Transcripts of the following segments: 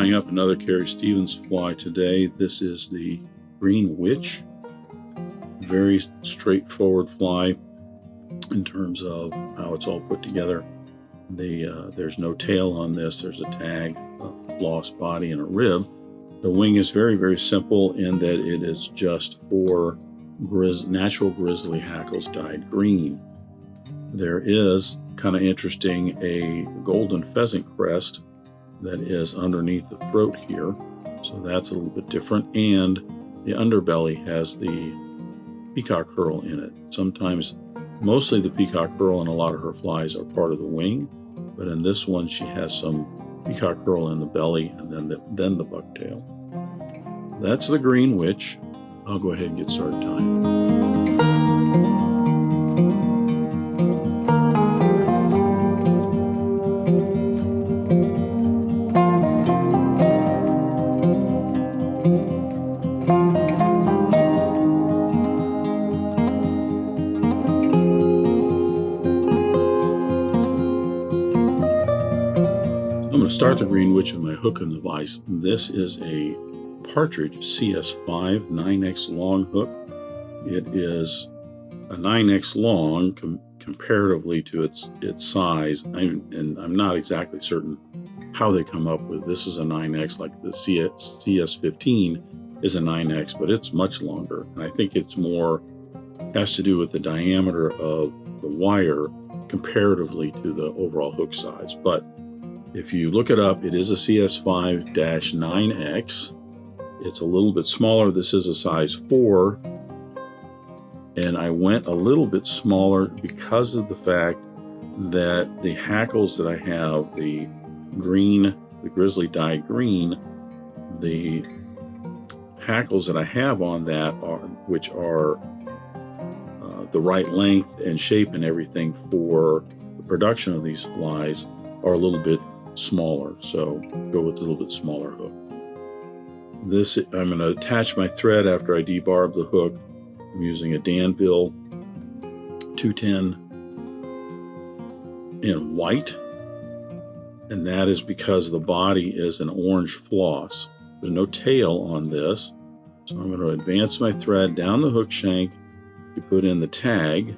Tying up another Carrie Stevens fly today. This is the Green Witch. Very straightforward fly in terms of how it's all put together. There's no tail on this. There's a tag, a floss body, and a rib. The wing is very, very simple in that it is just for natural Grizzly Hackles dyed green. There is, kind of interesting, a golden pheasant crest that is underneath the throat here, so that's a little bit different, and the underbelly has the Peacock Herl in it. Sometimes, mostly the Peacock Herl and a lot of her flies are part of the wing, but in this one she has some Peacock Herl in the belly and then the Bucktail. That's the Green Witch. I'll go ahead and get started tying. I'm going to start the Green Witch with my hook and the vise. This is a Partridge CS5 9x long hook. It is a 9x long comparatively to its size, and I'm not exactly certain how they come up with this is a 9x, like the CS15 is a 9x, but it's much longer. And I think it's more has to do with the diameter of the wire comparatively to the overall hook size. But if you look it up, it is a CS5-9X. It's a little bit smaller. This is a size 4. And I went a little bit smaller because of the fact that the hackles that I have, the green, the Grizzly dyed green, the hackles that I have on that, which are the right length and shape and everything for the production of these flies, are a little bit smaller, so go with a little bit smaller hook. This, I'm going to attach my thread after I debarb the hook. I'm using a Danville 210 in white, and that is because the body is an orange floss. There's no tail on this, so I'm going to advance my thread down the hook shank. You put in the tag,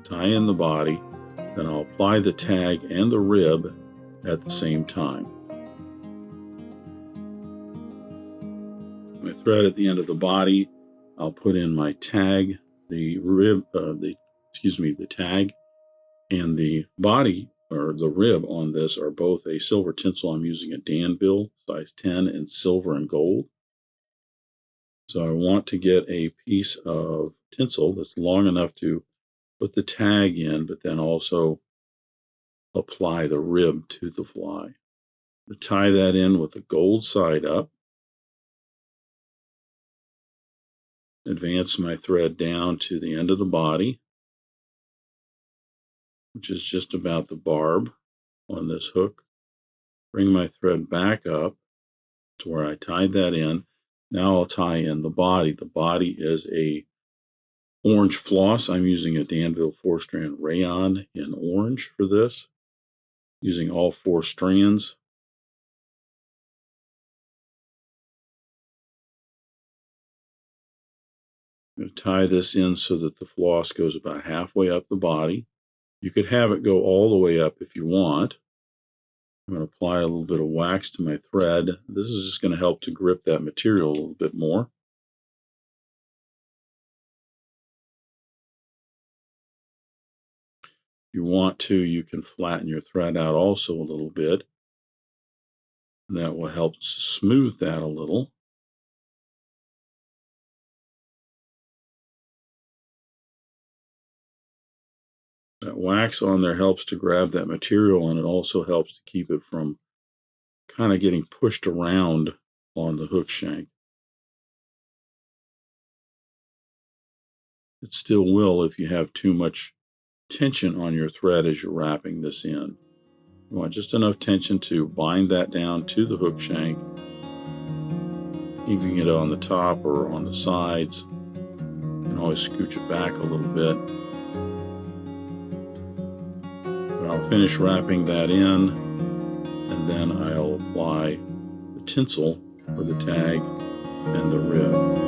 tie in the body, then I'll apply the tag and the rib at the same time. My thread at the end of the body, I'll put in my tag, the tag and the body, or the rib on this, are both a silver tinsel. I'm using a Danville size 10 in silver and gold. So I want to get a piece of tinsel that's long enough to put the tag in, but then also apply the rib to the fly. To tie that in with the gold side up, advance my thread down to the end of the body, which is just about the barb on this hook. Bring my thread back up to where I tied that in. Now I'll tie in the body. The body is a orange floss. I'm using a Danville 4-strand Rayon in orange for this, using all 4 strands. I'm going to tie this in so that the floss goes about halfway up the body. You could have it go all the way up if you want. I'm going to apply a little bit of wax to my thread. This is just going to help to grip that material a little bit more. If you want to, you can flatten your thread out also a little bit. And that will help smooth that a little. That wax on there helps to grab that material, and it also helps to keep it from kind of getting pushed around on the hook shank. It still will if you have too much tension on your thread as you're wrapping this in. You want just enough tension to bind that down to the hook shank, keeping it on the top or on the sides. You can always scooch it back a little bit. But I'll finish wrapping that in, and then I'll apply the tinsel for the tag and the rib.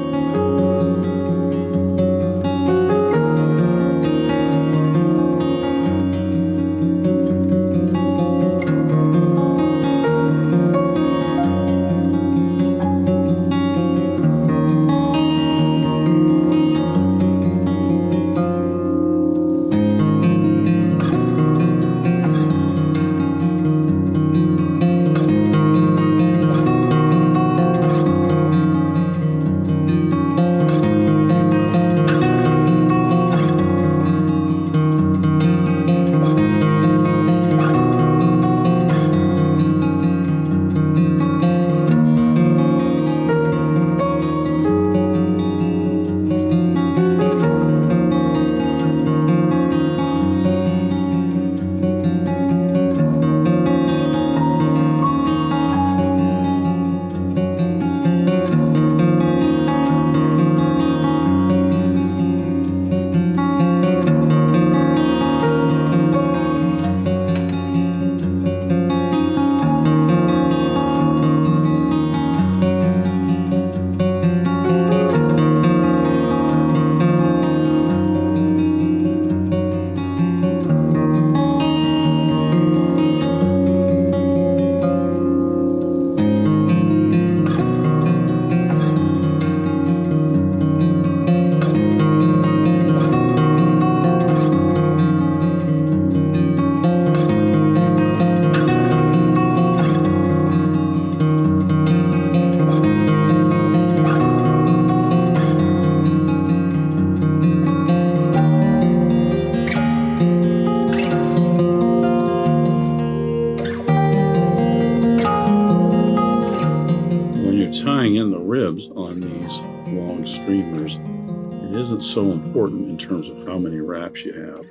Tying in the ribs on these long streamers, it isn't so important in terms of how many wraps you have.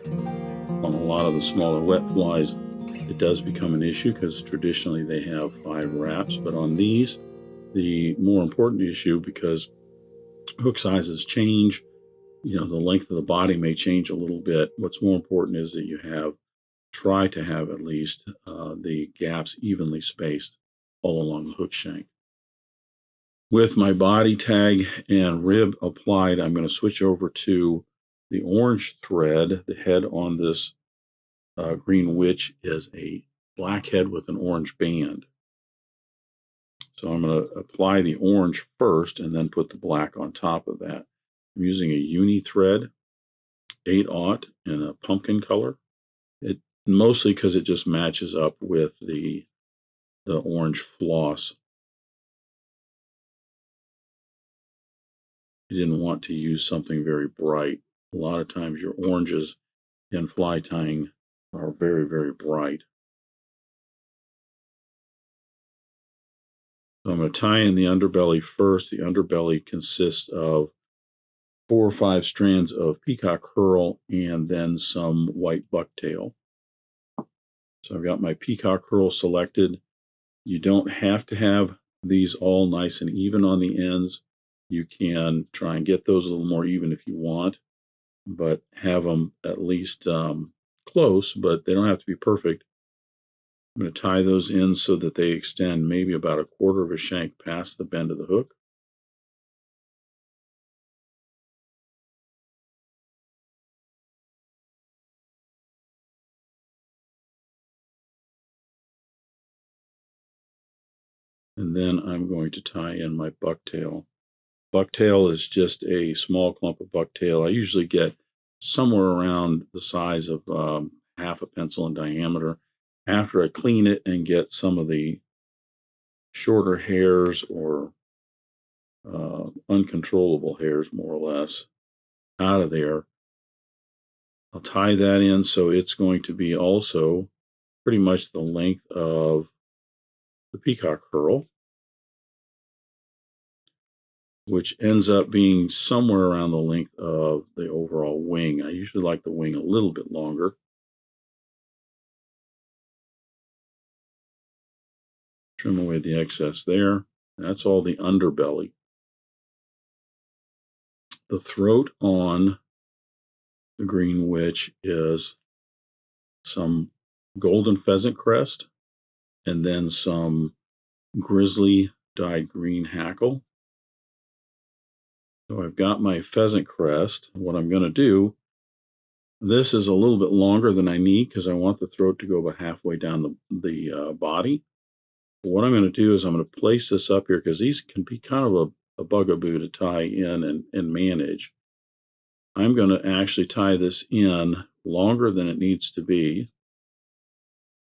On a lot of the smaller wet flies, it does become an issue because traditionally they have 5 wraps, but on these, the more important issue, because hook sizes change, the length of the body may change a little bit. What's more important is that you try to have at least the gaps evenly spaced all along the hook shank. With my body tag and rib applied, I'm going to switch over to the orange thread. The head on this green witch is a black head with an orange band. So I'm going to apply the orange first and then put the black on top of that. I'm using a uni thread, 8/0 in a pumpkin color. It mostly because it just matches up with the orange floss. You didn't want to use something very bright. A lot of times your oranges in fly tying are very, very bright. So I'm going to tie in the underbelly first. The underbelly consists of 4 or 5 strands of Peacock Herl and then some white Bucktail. So I've got my Peacock Herl selected. You don't have to have these all nice and even on the ends. You can try and get those a little more even if you want, but have them at least close, but they don't have to be perfect. I'm going to tie those in so that they extend maybe about 1/4 of a shank past the bend of the hook. And then I'm going to tie in my bucktail. Bucktail is just a small clump of bucktail. I usually get somewhere around the size of half a pencil in diameter. After I clean it and get some of the shorter hairs or uncontrollable hairs, more or less, out of there, I'll tie that in so it's going to be also pretty much the length of the Peacock Herl, which ends up being somewhere around the length of the overall wing. I usually like the wing a little bit longer. Trim away the excess there. That's all the underbelly. The throat on the green witch is some golden pheasant crest and then some grizzly dyed green hackle. So I've got my pheasant crest. What I'm going to do, this is a little bit longer than I need because I want the throat to go about halfway down the body. But what I'm going to do is I'm going to place this up here because these can be kind of a bugaboo to tie in and manage. I'm going to actually tie this in longer than it needs to be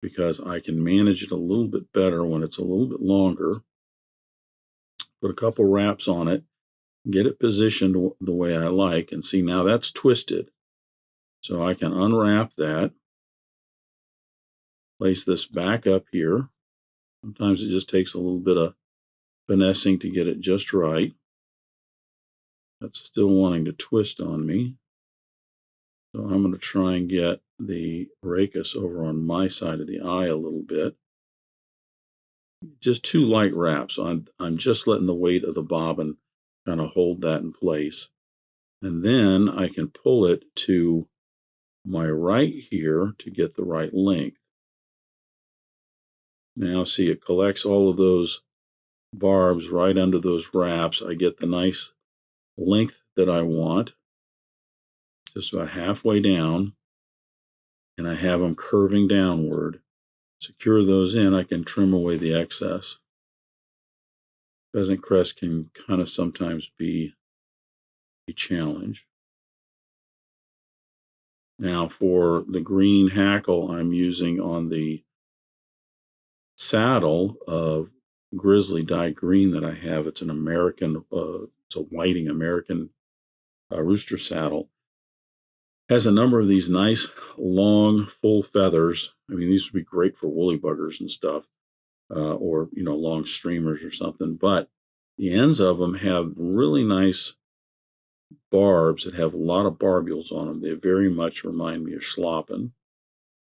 because I can manage it a little bit better when it's a little bit longer. Put a couple wraps on it, get it positioned the way I like, and see now that's twisted. So I can unwrap that, place this back up here. Sometimes it just takes a little bit of finessing to get it just right. That's still wanting to twist on me. So I'm going to try and get the rachis over on my side of the eye a little bit. Just 2 light wraps. I'm just letting the weight of the bobbin kind of hold that in place. And then I can pull it to my right here to get the right length. Now see, it collects all of those barbs right under those wraps. I get the nice length that I want, just about halfway down, and I have them curving downward. Secure those in, I can trim away the excess. Pheasant crest can kind of sometimes be a challenge. Now for the green hackle, I'm using on the saddle of Grizzly dyed green that I have. It's an American, it's a whiting American rooster saddle. Has a number of these nice long full feathers. I mean, these would be great for woolly buggers and stuff, or long streamers or something. But the ends of them have really nice barbs that have a lot of barbules on them. They very much remind me of sloppin.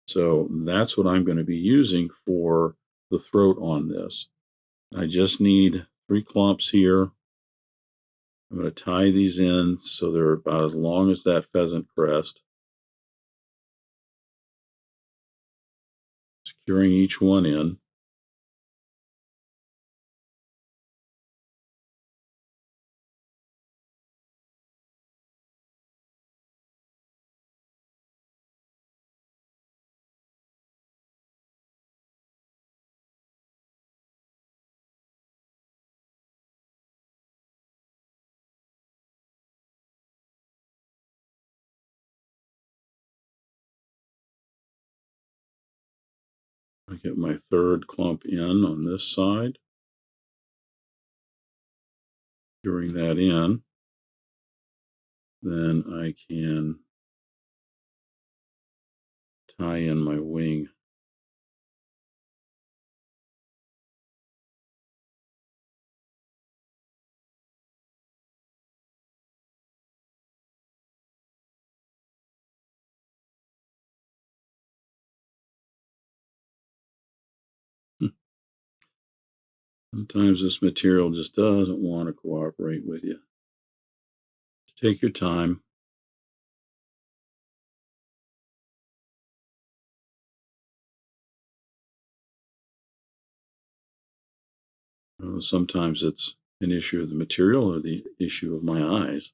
So that's what I'm going to be using for the throat on this. I just need 3 clumps here. I'm going to tie these in so they're about as long as that pheasant crest. Securing each one in. I get my 3rd clump in on this side. Securing that in. Then I can tie in my wing. Sometimes this material just doesn't want to cooperate with you. Just take your time. Sometimes it's an issue of the material or the issue of my eyes.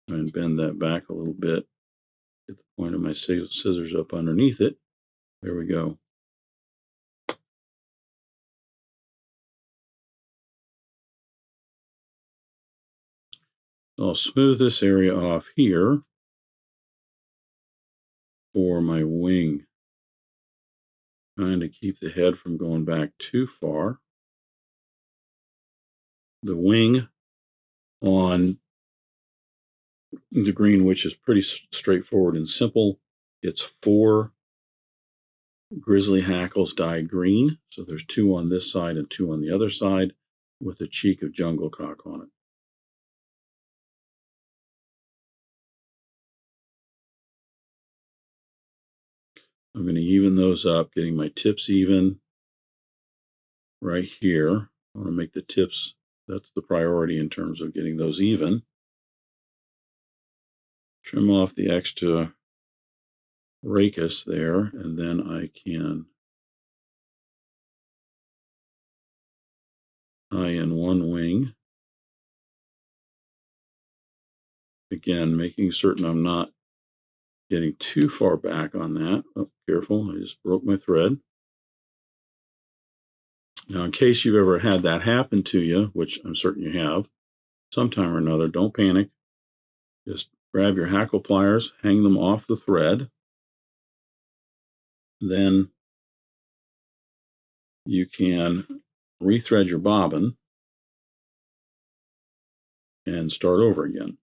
Try and bend that back a little bit. Get the point of my scissors up underneath it. There we go. I'll smooth this area off here for my wing. Trying to keep the head from going back too far. The wing on the green witch is pretty straightforward and simple. It's 4 Grizzly Hackles dyed green. So there's 2 on this side and 2 on the other side with a cheek of jungle cock on it. I'm going to even those up, getting my tips even right here. I want to make the tips, that's the priority in terms of getting those even. Trim off the extra rachis there, and then I can tie in one wing. Again, making certain I'm not getting too far back on that. Oh, careful, I just broke my thread. Now, in case you've ever had that happen to you, which I'm certain you have, sometime or another, don't panic. Just grab your hackle pliers, hang them off the thread. Then you can rethread your bobbin and start over again.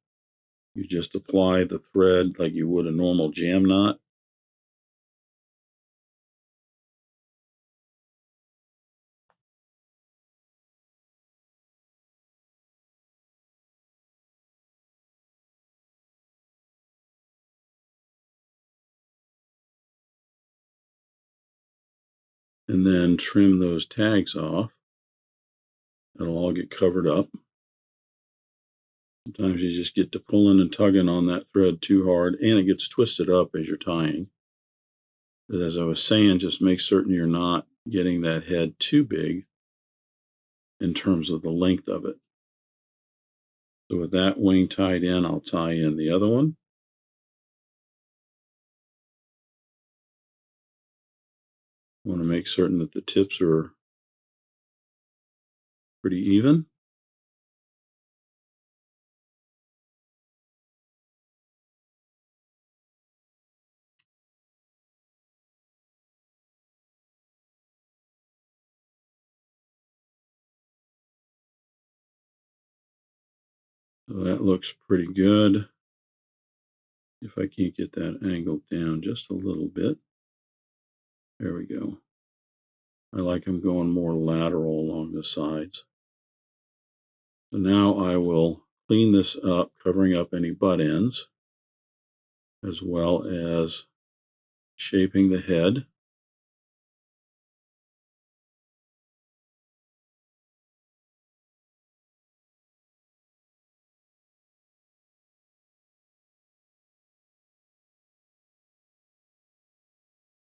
You just apply the thread like you would a normal jam knot. And then trim those tags off. It'll all get covered up. Sometimes you just get to pulling and tugging on that thread too hard, and it gets twisted up as you're tying. But as I was saying, just make certain you're not getting that head too big in terms of the length of it. So with that wing tied in, I'll tie in the other one. I want to make certain that the tips are pretty even. So that looks pretty good. If I can't get that angled down just a little bit. There we go. I like them going more lateral along the sides. So now I will clean this up, covering up any butt ends, as well as shaping the head.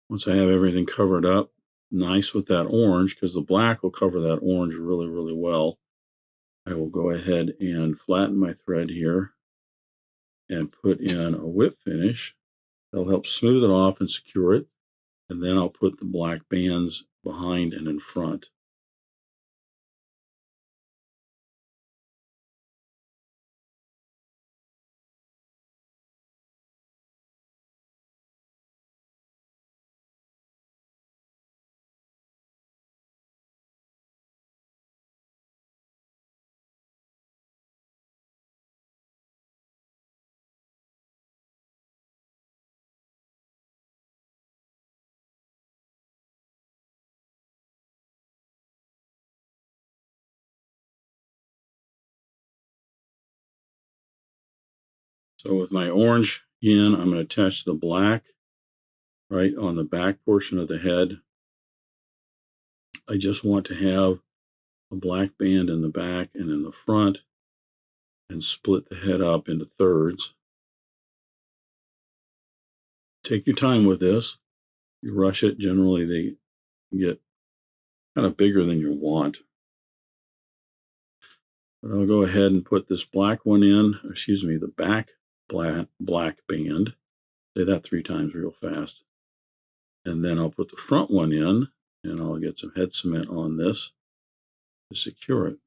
Once I have everything covered up, nice with that orange, because the black will cover that orange really, really well. I will go ahead and flatten my thread here and put in a whip finish. That'll help smooth it off and secure it. And then I'll put the black bands behind and in front. So with my orange in, I'm going to attach the black right on the back portion of the head. I just want to have a black band in the back and in the front and split the head up into thirds. Take your time with this. You rush it, generally they get kind of bigger than you want. But I'll go ahead and put this black one in, excuse me, the back black band. Say that 3 times real fast. And then I'll put the front one in, and I'll get some head cement on this to secure it.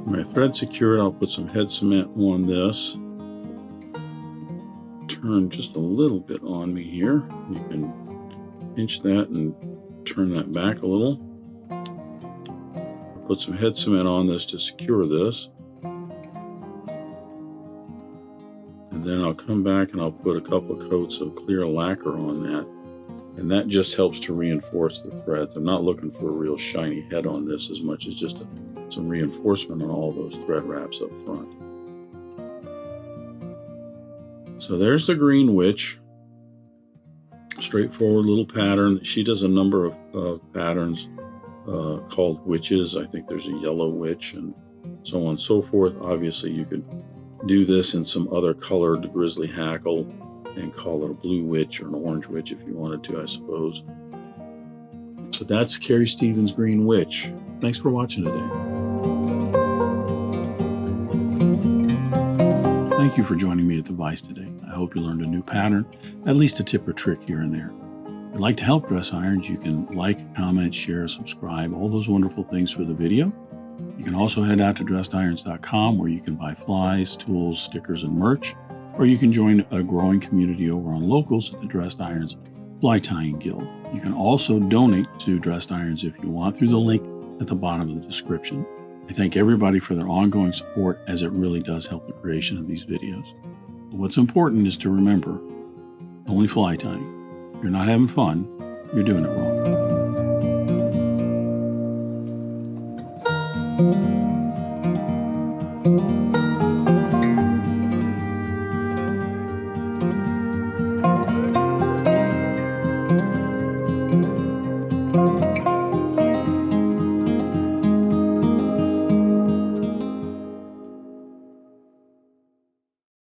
My thread secured, I'll put some head cement on this. Turn just a little bit on me here. You can pinch that and turn that back a little. Put some head cement on this to secure this. And then I'll come back and I'll put a couple of coats of clear lacquer on that. And that just helps to reinforce the threads. I'm not looking for a real shiny head on this as much as just some reinforcement on all those thread wraps up front. So there's the green witch. Straightforward little pattern. She does a number of patterns called witches. I think there's a yellow witch and so on and so forth. Obviously you could do this in some other colored grizzly hackle and call it a blue witch or an orange witch if you wanted to, I suppose. So that's Carrie Stevens' Green Witch. Thanks for watching today. Thank you for joining me at the Vise today. I hope you learned a new pattern, at least a tip or trick here and there. If you'd like to help Dress Irons, you can like, comment, share, subscribe, all those wonderful things for the video. You can also head out to dressedirons.com where you can buy flies, tools, stickers, and merch, or you can join a growing community over on Locals at the Dressed Irons Fly Tying Guild. You can also donate to Dressed Irons if you want through the link at the bottom of the description. I thank everybody for their ongoing support, as it really does help the creation of these videos. But what's important is to remember, only fly tying. If you're not having fun, you're doing it wrong.